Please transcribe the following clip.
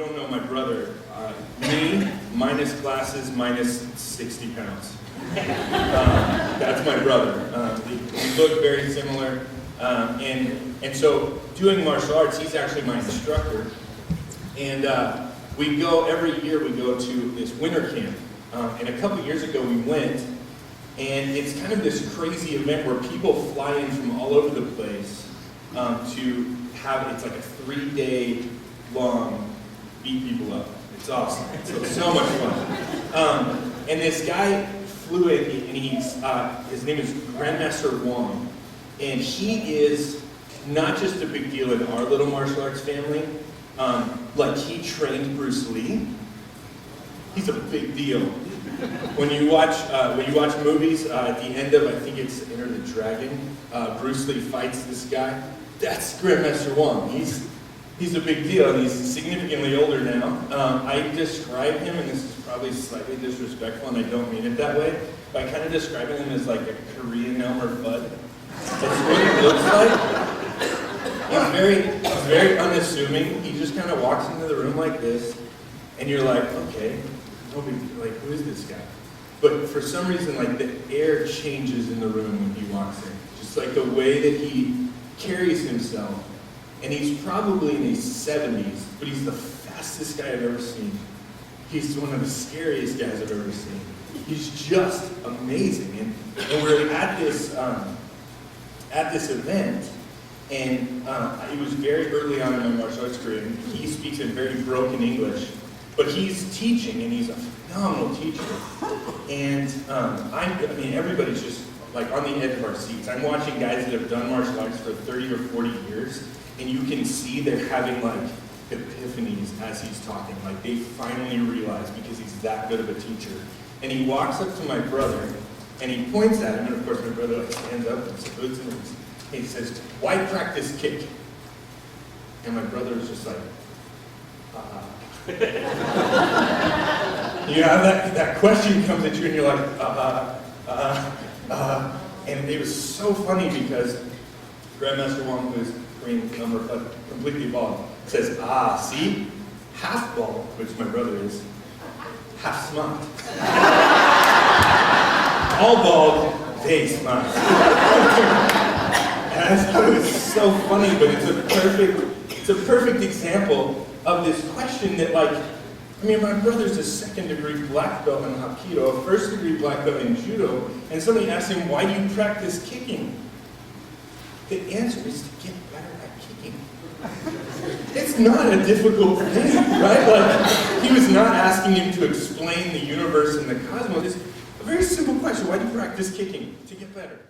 don't know my brother, me, minus glasses, minus 60 pounds. That's my brother. We look very similar. And so doing martial arts, he's actually my instructor. And we go, every year we go to this winter camp. And a couple years ago we went, and it's kind of this crazy event where people fly in from all over the place to have, it's like a 3-day long beat people up. It's awesome. It's so much fun. And this guy flew in, and his name is Grandmaster Wong. And he is not just a big deal in our little martial arts family. Like, he trained Bruce Lee. He's a big deal. When you watch movies, at the end of, I think it's Enter the Dragon, Bruce Lee fights this guy. That's Grandmaster Wong. He's a big deal, and he's significantly older now. I describe him, and this is probably slightly disrespectful, and I don't mean it that way, but I kind of describe him as like a Korean Elmer Fudd. That's what he looks like. He's very unassuming. He just kind of walks into the room like this, and you're like, okay, like, who is this guy? But for some reason, like, the air changes in the room when he walks in. Just like the way that he carries himself. And he's probably in his 70s, but he's the fastest guy I've ever seen. He's one of the scariest guys I've ever seen. He's just amazing. And we're at this event, and it was very early on in my martial arts career, and he speaks in very broken English, but he's teaching, and he's a phenomenal teacher. And I mean, everybody's just like on the edge of our seats. I'm watching guys that have done martial arts for 30 or 40 years, and you can see they're having like epiphanies as he's talking. Like, they finally realize, because he's that good of a teacher. And he walks up to my brother, and he points at him, and of course my brother like stands up and salutes him, and he says, "Why practice kick?" And my brother is just like, You know, that question comes at you, and you're like, and it was so funny because Grandmaster Wong, who is Korean number, but completely bald, says, see? Half bald, which my brother is, half smart. All bald, they smart. And I thought it was so funny, but it's a perfect example of this question that, like, I mean, my brother's a 2nd-degree black belt in Hapkido, a 1st-degree black belt in Judo, and somebody asked him, why do you practice kicking? The answer is to get better at kicking. It's not a difficult thing, right? Like, he was not asking him to explain the universe and the cosmos. It's a very simple question. Why do you practice kicking? To get better.